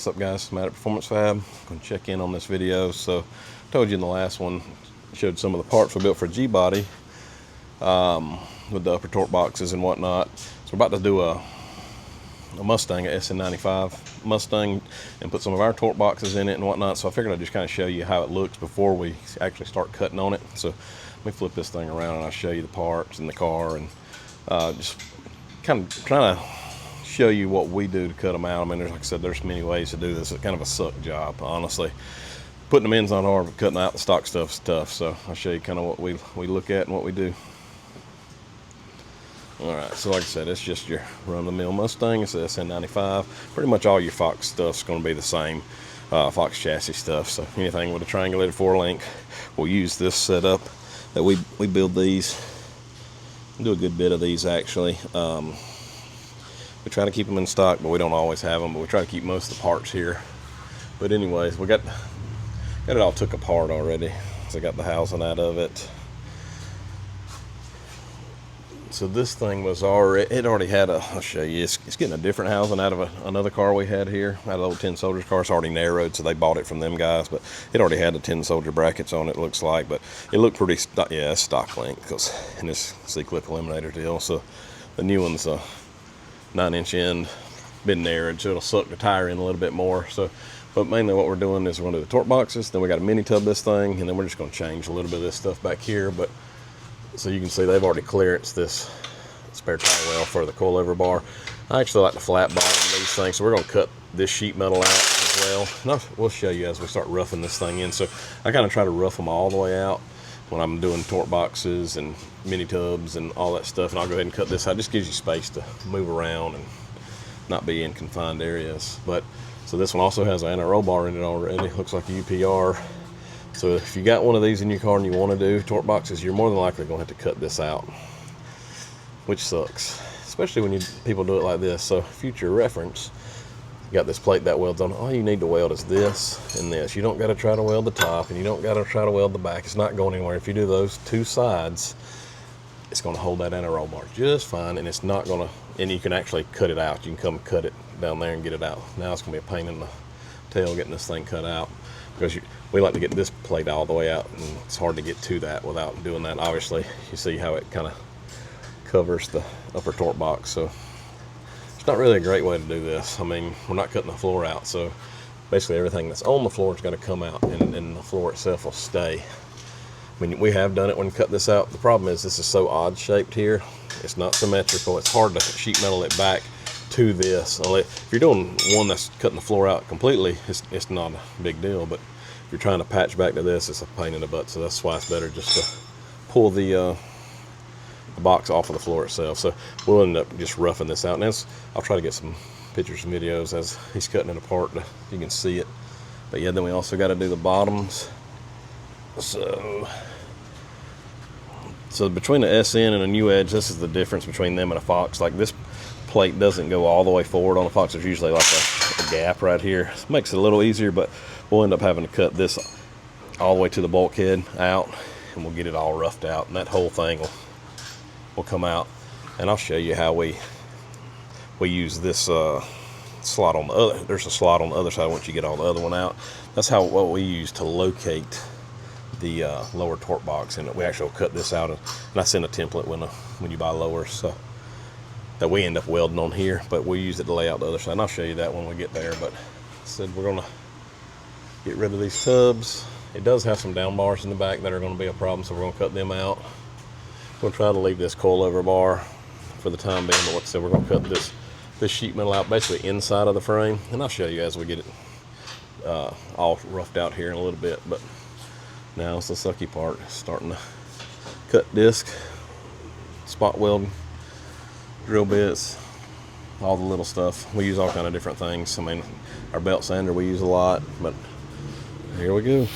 What's up guys, Matt at Performance Fab. Going to check in on this video. So I told you in the last one, showed some of the parts we built for G-body with the upper torque boxes and whatnot. So we're about to do a Mustang, a SN95 Mustang, and put some of our torque boxes in it and whatnot. So I figured I'd just kind of show you how it looks before we actually start cutting on it. So let me flip this thing around and I'll show you the parts in the car, and just kind of trying to show you what we do to cut them out. I mean, like I said, there's many ways to do this. It's kind of a suck job, honestly. Putting them in's not hard, but cutting out the stock stuff's tough. So I'll show you kind of what we look at and what we do. Alright, so like I said, it's just your run-of-the-mill Mustang. It's a SN95. Pretty much all your Fox stuff's going to be the same Fox chassis stuff. So anything with a triangulated 4-link, we'll use this setup that we build these. We do a good bit of these actually. We try to keep them in stock, but we don't always have them. But we try to keep most of the parts here. But anyways, we got it all took apart already. So I got the housing out of it. So this thing was already had a, I'll show you, it's getting a different housing out of another car we had here, out of the old 10 soldiers car. It's already narrowed, so they bought it from them guys, but it already had the 10 soldier brackets on it, looks like, but it looked pretty, yeah, it's stock link, and this C-clip eliminator deal. So the new one's a 9-inch end, been narrowed, so it'll suck the tire in a little bit more. So, but mainly what we're doing is we're gonna do the torque boxes, then we got a mini tub this thing, and then we're just gonna change a little bit of this stuff back here. But so you can see they've already clearanced this spare tire well for the coilover bar. I actually like the flat bottom these things, so we're going to cut this sheet metal out as well. And we'll show you as we start roughing this thing in. So I kind of try to rough them all the way out when I'm doing torque boxes and mini tubs and all that stuff. And I'll go ahead and cut this out. It just gives you space to move around and not be in confined areas. But so this one also has an NRO bar in it already. Looks like a UPR. So if you got one of these in your car and you want to do torque boxes, you're more than likely going to have to cut this out, which sucks, especially when people do it like this. So future reference, you got this plate that welds on. All you need to weld is this and this. You don't got to try to weld the top, and you don't got to try to weld the back. It's not going anywhere. If you do those two sides, it's going to hold that NRO bar just fine, and it's not going to, and you can actually cut it out. You can come cut it down there and get it out. Now it's going to be a pain in the tail getting this thing cut out, because we like to get this plate all the way out, and it's hard to get to that without doing that. Obviously, you see how it kind of covers the upper torque box, so it's not really a great way to do this. I mean, we're not cutting the floor out, so basically everything that's on the floor is going to come out, and the floor itself will stay. I mean, we have done it when we cut this out. The problem is this is so odd shaped here. It's not symmetrical. It's hard to sheet metal it back to this. If you're doing one that's cutting the floor out completely, it's not a big deal, but if you're trying to patch back to this, it's a pain in the butt. So that's why it's better just to pull the box off of the floor itself. So we'll end up just roughing this out. And I'll try to get some pictures and videos as he's cutting it apart, you can see it. But yeah, then we also got to do the bottoms. So between the SN and a New Edge, this is the difference between them and a Fox. Like, this plate doesn't go all the way forward on the Fox. There's usually like a gap right here. It makes it a little easier, but we'll end up having to cut this all the way to the bulkhead out, and we'll get it all roughed out, and that whole thing will come out. And I'll show you how we use this slot on the other. There's a slot on the other side once you get all the other one out. That's what we use to locate the lower torque box, and we actually cut this out, and I send a template when you buy lowers, so that we end up welding on here, but we use it to lay out the other side, and I'll show you that when we get there. But I said we're gonna get rid of these tubs. It does have some down bars in the back that are going to be a problem, so we're going to cut them out. We'll try to leave this coilover bar for the time being, but like I said, we're going to cut this sheet metal out basically inside of the frame, and I'll show you as we get it all roughed out here in a little bit. But now it's the sucky part, starting to cut disc, spot welding, drill bits, all the little stuff. We use all kind of different things. I mean, our belt sander we use a lot, but here we go.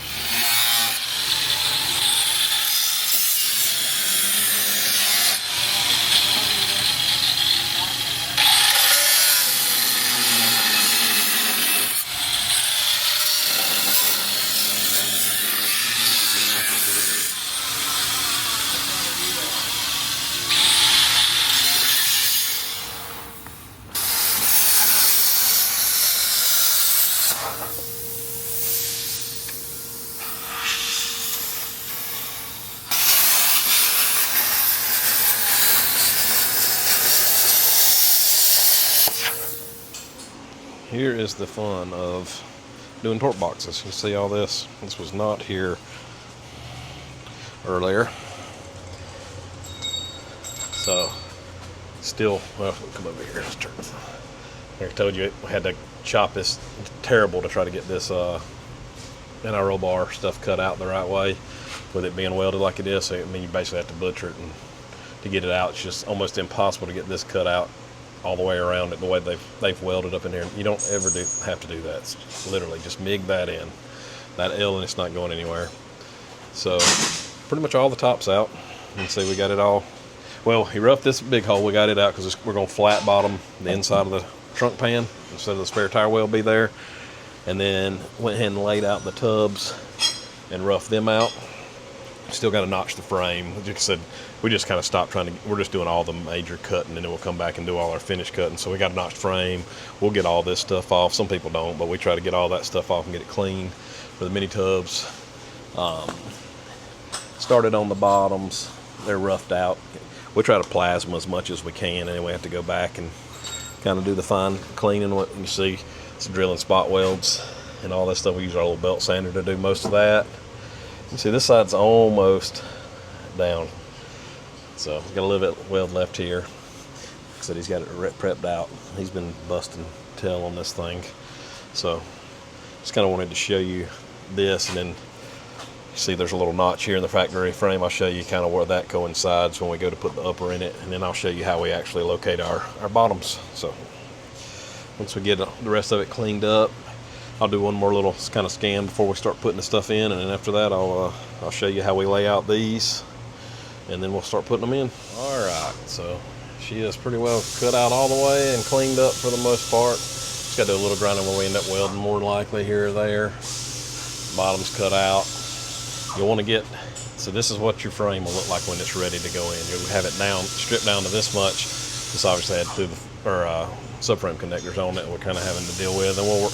here is the fun of doing torque boxes. You see all this? This was not here earlier. So, still, well, come over here. Let's turn this. Like I told you, I had to chop this. It's terrible to try to get this NRO bar stuff cut out the right way with it being welded like it is. So, I mean, you basically have to butcher it, and to get it out, it's just almost impossible to get this cut out all the way around it the way they've welded up in here. You don't ever have to do that. It's literally just MIG that in. That L, and it's not going anywhere. So pretty much all the top's out. You can see we got it all. Well, he roughed this big hole. We got it out because we're going to flat bottom the inside of the trunk pan instead of the spare tire well be there. And then went ahead and laid out the tubs and roughed them out. Still got to notch the frame. Like I said, we just kind of stopped trying to, we're just doing all the major cutting, and then we'll come back and do all our finish cutting. So we got a notched frame. We'll get all this stuff off. Some people don't, but we try to get all that stuff off and get it clean for the mini tubs. Started on the bottoms. They're roughed out. We try to plasma as much as we can, and then we have to go back and kind of do the fine cleaning. What you see, it's drilling spot welds and all that stuff. We use our little belt sander to do most of that. You see, this side's almost down. So he's got a little bit weld left here. Like I said, he's got it prepped out. He's been busting tail on this thing. So just kind of wanted to show you this, and then you see there's a little notch here in the factory frame. I'll show you kind of where that coincides when we go to put the upper in it, and then I'll show you how we actually locate our bottoms. So once we get the rest of it cleaned up, I'll do one more little kind of scan before we start putting the stuff in, and then after that I'll show you how we lay out these, and then we'll start putting them in. All right, so she is pretty well cut out all the way and cleaned up for the most part. Just got to do a little grinding where we end up welding more than likely here or there. Bottom's cut out. You'll want to get, so this is what your frame will look like when it's ready to go in. You'll have it down, stripped down to this much. This obviously had subframe connectors on it we're kind of having to deal with, and we'll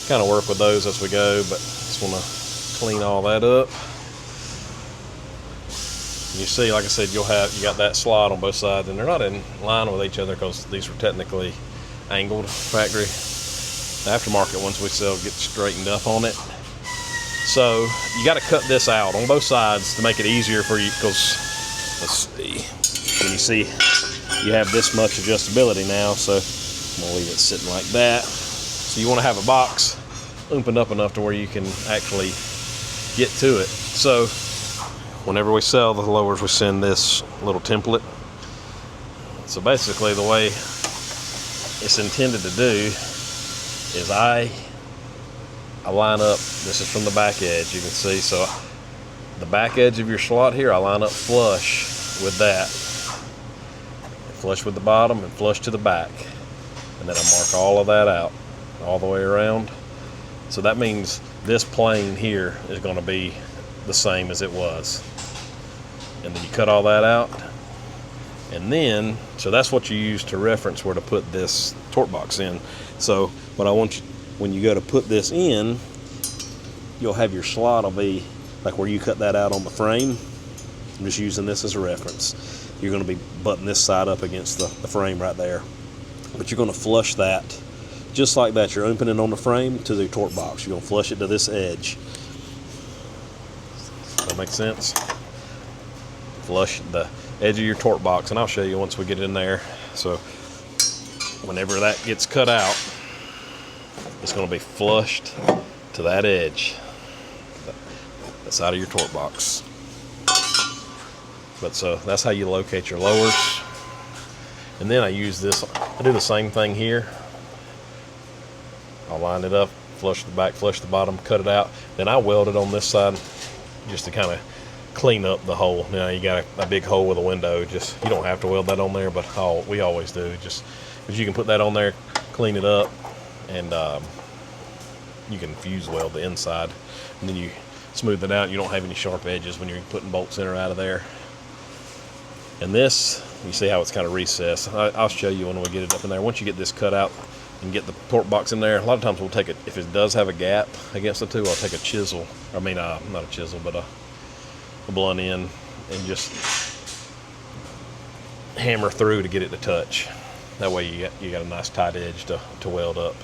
kind of work with those as we go, but just want to clean all that up. You see, like I said, you got that slot on both sides, and they're not in line with each other because these are technically angled factory. The aftermarket ones we sell get straightened up on it. So you got to cut this out on both sides to make it easier for you, because let's see, when you see you have this much adjustability now, so I'm gonna leave it sitting like that. So you want to have a box opened up enough to where you can actually get to it. So whenever we sell the lowers, we send this little template. So basically the way it's intended to do is I line up, this is from the back edge, you can see, so the back edge of your slot here, I line up flush with that, flush with the bottom and flush to the back, and then I mark all of that out all the way around. So that means this plane here is going to be the same as it was, and then you cut all that out, and then so that's what you use to reference where to put this torque box in. So what I want you, when you go to put this in, you'll have your slot will be like where you cut that out on the frame. I'm just using this as a reference. You're going to be butting this side up against the frame right there, but you're going to flush that just like that. You're opening on the frame to the torque box. You're going to flush it to this edge. Does that make sense? Flush the edge of your torque box, and I'll show you once we get in there. So whenever that gets cut out, it's going to be flushed to that edge, that side of your torque box. But so that's how you locate your lowers. And then I use this, I do the same thing here. I'll line it up, flush the back, flush the bottom, cut it out. Then I weld it on this side just to kind of clean up the hole. Now you got a big hole with a window, just, you don't have to weld that on there, but we always do, just because you can put that on there, clean it up, and you can fuse weld the inside, and then you smooth it out. You don't have any sharp edges when you're putting bolts in or out of there. And this, you see how it's kind of recessed. I'll show you when we get it up in there. Once you get this cut out and get the torque box in there, a lot of times we'll take it, if it does have a gap against the two, I'll take a chisel, I mean not a chisel, but a blunt end, and just hammer through to get it to touch. That way you got a nice tight edge to weld up.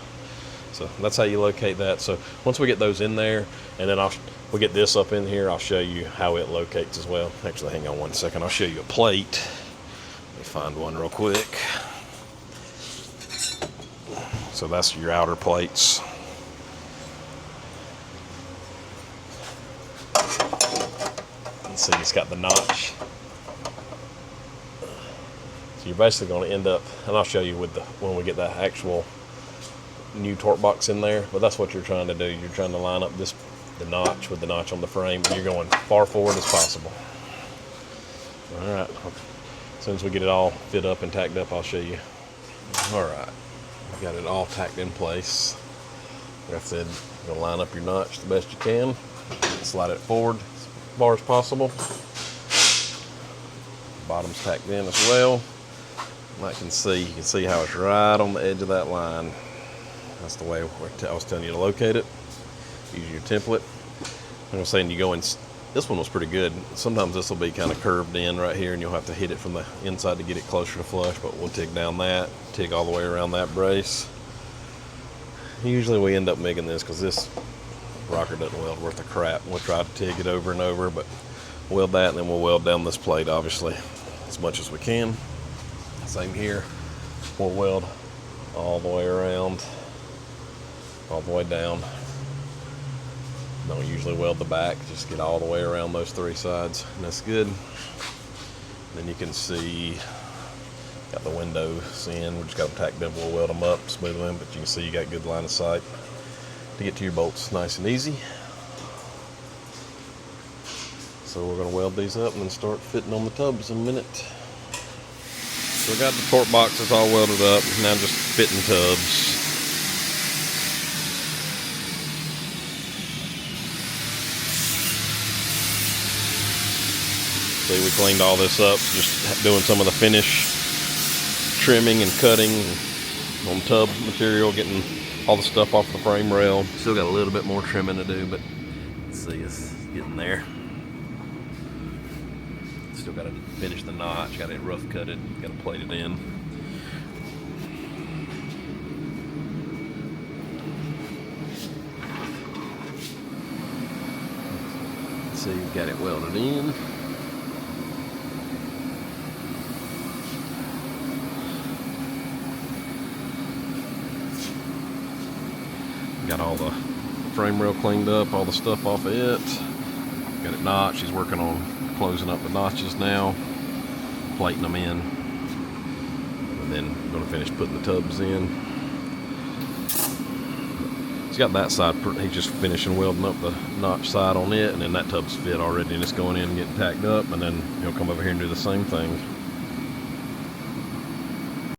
So that's how you locate that. So once we get those in there, and then we'll get this up in here, I'll show you how it locates as well. Actually, hang on one second. I'll show you a plate. Let me find one real quick. So that's your outer plates. You see it's got the notch. So you're basically going to end up, and I'll show you when we get that actual new torque box in there, but that's what you're trying to do. You're trying to line up the notch with the notch on the frame, and you're going far forward as possible. All right, as soon as we get it all fit up and tacked up, I'll show you. All right, I've got it all tacked in place. Like I said, you're gonna line up your notch the best you can, slide it forward as far as possible. Bottom's tacked in as well. You can see how it's right on the edge of that line. That's the way I was telling you to locate it. Use your template. I was saying you go in, this one was pretty good. Sometimes this will be kind of curved in right here and you'll have to hit it from the inside to get it closer to flush, but we'll TIG down that, TIG all the way around that brace. Usually we end up making this because this rocker doesn't weld worth a crap. We'll try to TIG it over and over, but weld that and then we'll weld down this plate obviously as much as we can. Same here, we'll weld all the way around, all the way down. Don't usually weld the back, just get all the way around those three sides, and that's good. Then you can see, got the windows in, we just got them tacked up, we'll weld them up, smooth them, but you can see you got good line of sight to get to your bolts nice and easy. So we're gonna weld these up and then start fitting on the tubs in a minute. So we got the torque boxes all welded up, now just fitting tubs. See, we cleaned all this up, just doing some of the finish trimming and cutting on tub material, getting all the stuff off the frame rail. Still got a little bit more trimming to do, but let's see, it's getting there. Still got to finish the notch, got it rough cutted, got to plate it in. Let's see, we've got it welded in. Got all the frame rail cleaned up, all the stuff off of it. Got it notched. She's working on closing up the notches now, plating them in, and then I'm going to finish putting the tubs in. He's got that side, he's just finishing welding up the notch side on it, and then that tub's fit already and it's going in and getting tacked up, and then he'll come over here and do the same thing.